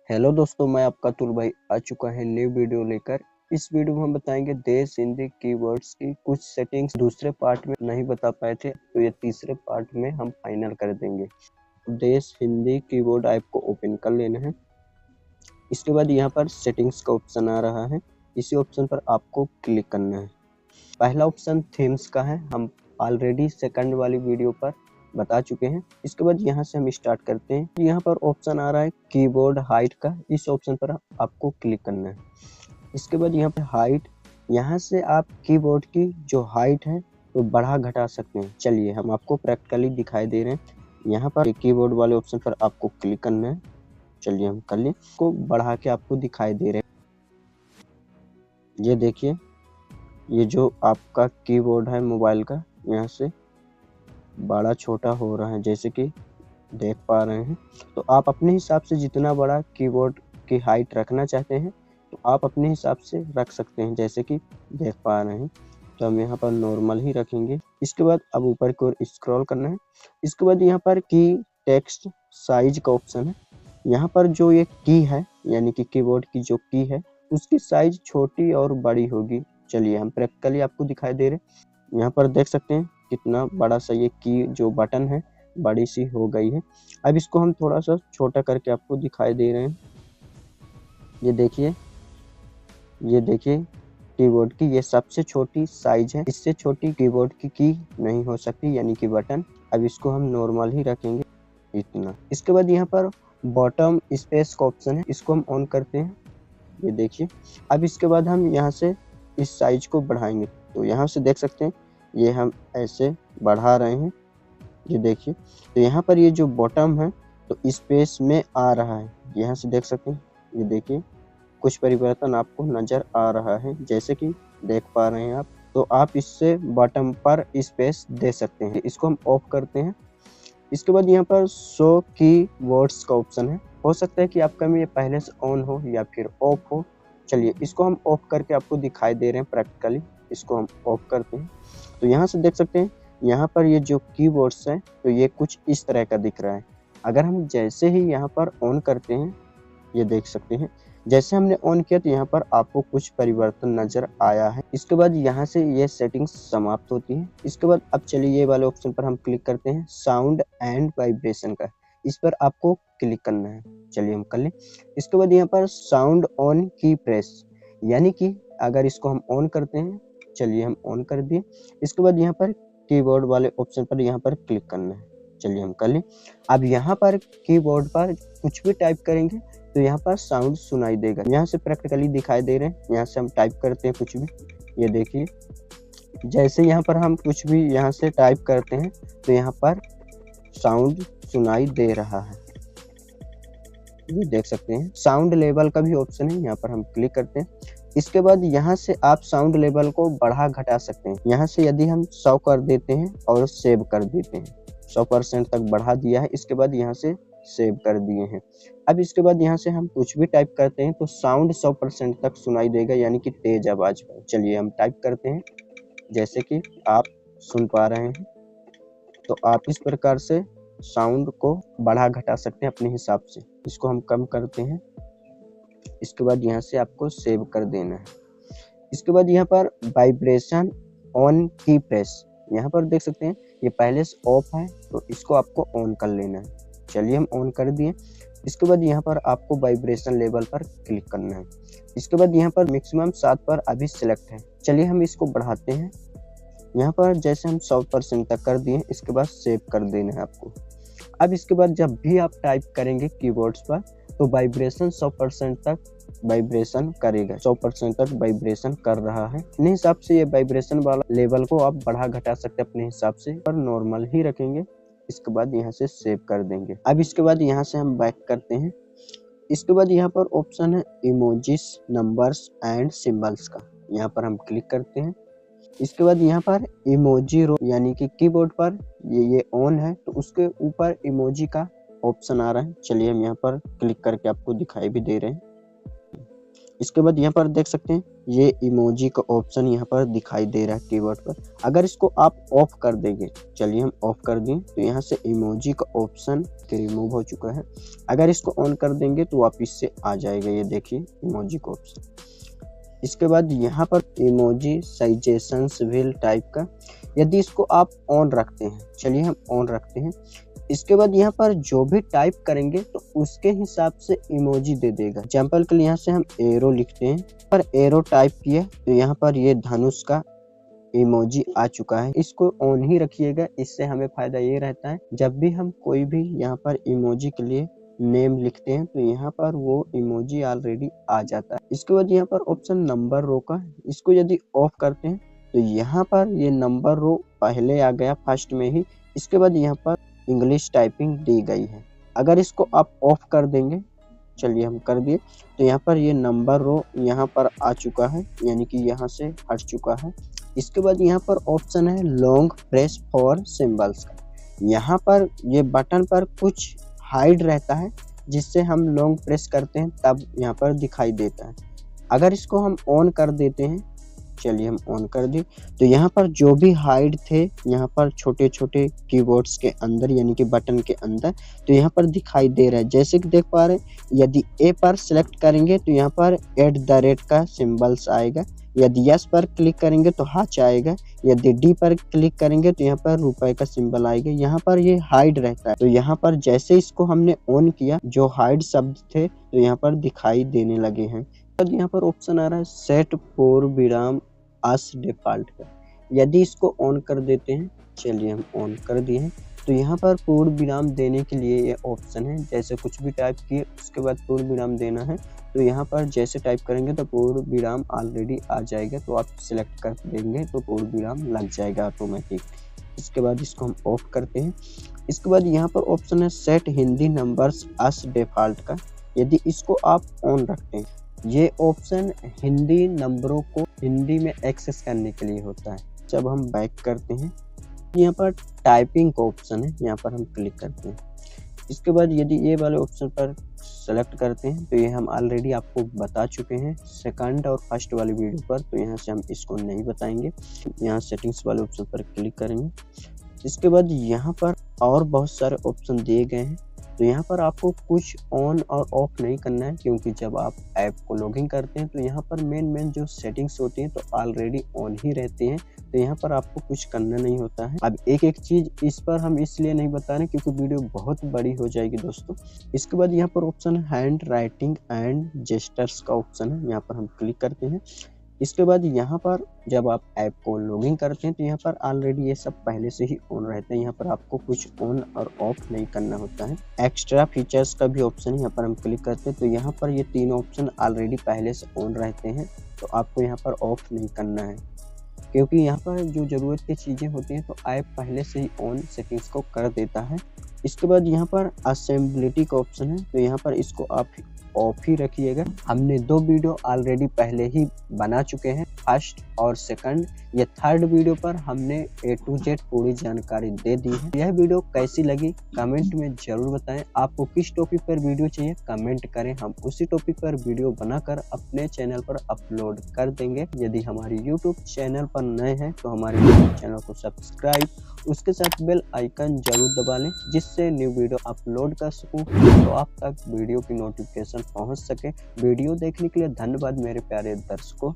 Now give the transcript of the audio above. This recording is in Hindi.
हेलो दोस्तों, मैं आपका अतुल भाई आ चुका है न्यू वीडियो लेकर। इस वीडियो में हम बताएंगे देश हिंदी कीवर्ड्स की कुछ सेटिंग्स दूसरे पार्ट में नहीं बता पाए थे, तो ये तीसरे पार्ट में हम फाइनल कर देंगे। देश हिंदी कीवर्ड ऐप को ओपन कर लेना है। इसके बाद यहाँ पर सेटिंग्स का ऑप्शन आ रहा है, इसी ऑप्शन पर आपको क्लिक करना है। पहला ऑप्शन थीम्स का है, हम ऑलरेडी सेकंड वाली वीडियो पर बता चुके हैं। इसके बाद यहाँ से हम स्टार्ट करते हैं। यहाँ पर ऑप्शन आ रहा है कीबोर्ड हाइट का, इस ऑप्शन पर आपको क्लिक करना है। इसके बाद यहाँ पर हाइट, यहाँ से आप कीबोर्ड की जो हाइट है तो बढ़ा घटा सकते हैं। चलिए हम आपको प्रैक्टिकली दिखाई दे रहे हैं। यहाँ पर कीबोर्ड वाले ऑप्शन पर आपको क्लिक करना है। चलिए हम कर लिए, को बढ़ा के आपको दिखाई दे रहे हैं। ये देखिए, ये जो आपका कीबोर्ड है मोबाइल का, यहाँ से बड़ा छोटा हो रहा है, जैसे कि देख पा रहे हैं। तो आप अपने हिसाब से जितना बड़ा कीबोर्ड की हाइट रखना चाहते हैं तो आप अपने हिसाब से रख सकते हैं, जैसे कि देख पा रहे हैं। तो हम यहाँ पर नॉर्मल ही रखेंगे। इसके बाद अब ऊपर की ओर स्क्रॉल करना है। इसके बाद यहाँ पर की टेक्स्ट साइज का ऑप्शन है। यहाँ पर जो ये की है, यानी कि कीबोर्ड की जो की है उसकी साइज छोटी और बड़ी होगी। चलिए हम प्रैक्टिकली आपको दिखाई दे रहे हैं। यहाँ पर देख सकते हैं कितना बड़ा सा ये की जो बटन है बड़ी सी हो गई है। अब इसको हम थोड़ा सा छोटा करके आपको दिखाई दे रहे हैं। ये देखिए, ये देखिए कीबोर्ड की ये सबसे छोटी साइज है, इससे छोटी कीबोर्ड की नहीं हो सकती, यानी कि बटन। अब इसको हम नॉर्मल ही रखेंगे इतना। इसके बाद यहाँ पर बॉटम स्पेस का ऑप्शन है, इसको हम ऑन करते हैं। ये देखिए, अब इसके बाद हम यहाँ से इस साइज को बढ़ाएंगे। तो यहाँ से देख सकते हैं ये हम ऐसे बढ़ा रहे हैं। ये देखिए, तो यहाँ पर ये जो बॉटम है तो स्पेस में आ रहा है, यहाँ से देख सकते हैं। ये देखिए कुछ परिवर्तन आपको नजर आ रहा है, जैसे कि देख पा रहे हैं आप। तो आप इससे बॉटम पर स्पेस दे सकते हैं। इसको हम ऑफ करते हैं। इसके बाद यहाँ पर शो की वर्ड्स का ऑप्शन है। हो सकता है कि आपका में ये पहले से ऑन हो या फिर ऑफ हो। चलिए इसको हम ऑफ करके आपको दिखाई दे रहे हैं प्रैक्टिकली। इसको हम ऑफ करते हैं। तो यहाँ से देख सकते हैं, यहाँ पर ये जो कीवर्ड्स है तो ये कुछ इस तरह का दिख रहा है। अगर हम जैसे ही यहाँ पर ऑन करते हैं, ये देख सकते हैं जैसे हमने ऑन किया तो यहाँ पर आपको कुछ परिवर्तन नजर आया है। इसके बाद यहाँ से ये सेटिंग्स समाप्त होती है। इसके बाद अब चलिए ये वाले ऑप्शन पर हम क्लिक करते हैं, साउंड एंड वाइब्रेशन का, इस पर आपको क्लिक करना है। चलिए हम कर लें। इसके बाद यहाँ पर साउंड ऑन की प्रेस, यानी कि अगर इसको हम ऑन करते हैं, चलिए हम ऑन कर दिए। इसके बाद यहाँ पर कीबोर्ड वाले ऑप्शन पर यहाँ पर क्लिक करना है। चलिए हम कर लें। अब यहाँ पर कीबोर्ड पर कुछ भी टाइप करेंगे तो यहाँ पर साउंड सुनाई देगा। यहाँ से प्रैक्टिकली दिखाई दे रहे हैं। यहाँ से हम टाइप करते हैं कुछ भी, ये देखिए जैसे यहाँ पर हम कुछ भी यहाँ से टाइप करते हैं तो यहाँ पर साउंड सुनाई दे रहा है। ये देख सकते हैं। साउंड लेवल का भी ऑप्शन है, यहाँ पर हम क्लिक करते हैं। इसके बाद यहाँ से आप साउंड लेवल को बढ़ा घटा सकते हैं। यहाँ से यदि हम 100 कर देते हैं और सेव कर देते हैं, 100% तक बढ़ा दिया है। इसके बाद यहाँ से सेव कर दिए हैं। अब इसके बाद यहाँ से हम कुछ भी टाइप करते हैं तो साउंड 100% तक सुनाई देगा, यानी कि तेज आवाज पर। चलिए हम टाइप करते हैं, जैसे कि आप सुन पा रहे हैं। तो आप इस प्रकार से साउंड को बढ़ा घटा सकते हैं अपने हिसाब से। इसको हम कम करते हैं। इसके बाद यहाँ से आपको सेव कर देना है। इसके बाद यहाँ पर वाइब्रेशन ऑन की प्रेस, यहाँ पर देख सकते हैं ये पहले से ऑफ है तो इसको आपको ऑन कर लेना है। चलिए हम ऑन कर दिए। इसके बाद यहाँ पर आपको वाइब्रेशन लेवल पर क्लिक करना है। इसके बाद यहाँ पर मैक्सिमम 7 पर अभी सिलेक्ट है। चलिए हम इसको बढ़ाते हैं। यहाँ पर जैसे हम 100% तक कर दिए, इसके बाद सेव कर देना है आपको। अब इसके बाद जब भी आप टाइप करेंगे कीबोर्ड्स पर तो वाइब्रेशन 100% तक वाइब्रेशन करेगा। 100% तक वाइब्रेशन कर रहा है। अपने हिसाब से ये वाइब्रेशन वाला लेवल को आप बढ़ा घटा सकते हैं अपने हिसाब से, पर नॉर्मल ही रखेंगे। इसके बाद यहाँ से सेव कर देंगे। अब इसके बाद यहाँ से हम बैक करते हैं। इसके बाद यहाँ पर ऑप्शन है इमोजिस, नंबर्स एंड सिंबल्स का, यहाँ पर हम क्लिक करते हैं। इसके बाद यहाँ पर इमोजी रो, यानी कि कीबोर्ड पर ये ऑन है तो उसके ऊपर इमोजी का ऑप्शन आ रहा है। चलिए हम यहाँ पर क्लिक करके आपको दिखाई भी दे रहे हैं। इसके बाद यहाँ पर देख सकते हैं ये इमोजी का ऑप्शन यहाँ पर दिखाई दे रहा है कीबोर्ड पर। अगर इसको आप ऑफ कर देंगे, चलिए हम ऑफ कर दें, तो यहाँ से इमोजी का ऑप्शन रिमूव हो चुका है। अगर इसको ऑन कर देंगे तो वापिस से आ जाएगा, ये देखिए इमोजी का ऑप्शन। इसके बाद यहाँ पर इमोजी सजेशंस व्हील टाइप का, यदि इसको आप ऑन रखते हैं, चलिए हम ऑन रखते हैं। इसके बाद यहाँ पर जो भी टाइप करेंगे तो उसके हिसाब से इमोजी दे देगा। एग्जाम्पल के लिए यहाँ से हम एरो लिखते हैं, पर एरो टाइप किया तो यहाँ पर ये धनुष का इमोजी आ चुका है। इसको ऑन ही रखिएगा, इससे हमें फायदा ये रहता है जब भी हम कोई भी यहाँ पर इमोजी के लिए नेम लिखते हैं तो यहाँ पर वो इमोजी ऑलरेडी आ जाता है। इसके बाद यहाँ पर ऑप्शन नंबर रो का, इसको यदि ऑफ करते हैं तो यहाँ पर ये नंबर रो पहले आ गया फर्स्ट में ही। इसके बाद यहाँ पर इंग्लिश टाइपिंग दी गई है। अगर इसको आप ऑफ कर देंगे, चलिए हम कर दिए, तो यहाँ पर ये नंबर रो यहाँ पर आ चुका है, यानी कि यहाँ से हट चुका है। इसके बाद यहाँ पर ऑप्शन है लॉन्ग प्रेस फॉर सिंबल्स का। यहाँ पर ये बटन पर कुछ हाइड रहता है, जिससे हम लॉन्ग प्रेस करते हैं तब यहाँ पर दिखाई देता है। अगर इसको हम ऑन कर देते हैं, चलिए हम ऑन कर दें, तो यहाँ पर जो भी हाइड थे यहाँ पर छोटे छोटे कीबोर्ड्स के अंदर, यानी कि बटन के अंदर, तो यहाँ पर दिखाई दे रहा है। जैसे कि देख पा रहे हैं, यदि ए पर सेलेक्ट करेंगे तो यहाँ पर @ का सिंबल्स आएगा, यदि यस पर क्लिक करेंगे तो हाच आएगा, यदि डी पर क्लिक करेंगे तो यहाँ पर रुपए का सिंबल आएगा। यहाँ पर ये हाइड रहता है, तो यहाँ पर जैसे इसको हमने ऑन किया, जो हाइड शब्द थे तो यहाँ पर दिखाई देने लगे हैं। अब यहाँ पर ऑप्शन आ रहा है सेट पूर्णविराम एज डिफॉल्ट का। यदि इसको ऑन कर देते हैं, चलिए हम ऑन कर दिए हैं, तो यहाँ पर पूर्ण विराम देने के लिए ये ऑप्शन है। जैसे कुछ भी टाइप किए उसके बाद पूर्ण विराम देना है, तो यहाँ पर जैसे टाइप करेंगे तो पूर्ण विराम ऑलरेडी आ जाएगा, तो आप सिलेक्ट कर देंगे तो पूर्ण विराम लग जाएगा ऑटोमेटिक। इसके बाद इसको हम ऑफ करते हैं। इसके बाद यहाँ पर ऑप्शन है set Hindi numbers as default का। यदि इसको आप ऑन रखते हैं, ये ऑप्शन हिंदी नंबरों को हिंदी में एक्सेस करने के लिए होता है। जब हम बैक करते हैं, यहाँ पर टाइपिंग का ऑप्शन है, यहाँ पर हम क्लिक करते हैं। इसके बाद यदि ये वाले ऑप्शन पर सेलेक्ट करते हैं, तो ये हम ऑलरेडी आपको बता चुके हैं सेकंड और फर्स्ट वाली वीडियो पर, तो यहाँ से हम इसको नहीं बताएंगे। यहाँ सेटिंग्स वाले ऑप्शन पर क्लिक करेंगे। इसके बाद यहाँ पर और बहुत सारे ऑप्शन दिए गए हैं, तो यहाँ पर आपको कुछ ऑन और ऑफ नहीं करना है, क्योंकि जब आप ऐप को लॉगिन करते हैं तो यहाँ पर मेन जो सेटिंग्स होती हैं तो ऑलरेडी ऑन ही रहती हैं, तो यहाँ पर आपको कुछ करना नहीं होता है। अब एक एक चीज इस पर हम इसलिए नहीं बता रहे क्योंकि वीडियो बहुत बड़ी हो जाएगी दोस्तों। इसके बाद यहाँ पर option hand writing and gestures का ऑप्शन है, यहाँ पर हम क्लिक करते हैं। इसके बाद यहाँ पर जब आप ऐप को लॉगिन करते हैं तो यहाँ पर ऑलरेडी ये सब पहले से ही ऑन रहते हैं, यहाँ पर आपको कुछ ऑन और ऑफ नहीं करना होता है। एक्स्ट्रा फीचर्स का भी ऑप्शन है, यहाँ पर हम क्लिक करते हैं तो यहाँ पर ये तीनों ऑप्शन ऑलरेडी पहले से ऑन रहते हैं, तो आपको यहाँ पर ऑफ नहीं करना है, क्योंकि यहाँ पर जो ज़रूरत की चीज़ें होती हैं तो ऐप पहले से ही ऑन सेटिंग्स को कर देता है। इसके बाद यहाँ पर असेंबिलिटी का ऑप्शन है, तो यहाँ पर इसको आप ऑफ ही रखिएगा। हमने 2 वीडियो ऑलरेडी पहले ही बना चुके हैं, फर्स्ट और सेकंड। ये थर्ड वीडियो पर हमने A to Z पूरी जानकारी दे दी है। यह वीडियो कैसी लगी कमेंट में जरूर बताएं। आपको किस टॉपिक पर वीडियो चाहिए कमेंट करें, हम उसी टॉपिक पर वीडियो बनाकर अपने चैनल पर अपलोड कर देंगे। यदि हमारी यूट्यूब चैनल पर नए हैं तो हमारे यूट्यूब चैनल को सब्सक्राइब, उसके साथ बेल आइकन जरूर दबा लें, जिससे न्यू वीडियो अपलोड कर सकूं तो आप तक वीडियो की नोटिफिकेशन पहुंच सके। वीडियो देखने के लिए धन्यवाद मेरे प्यारे दर्शकों।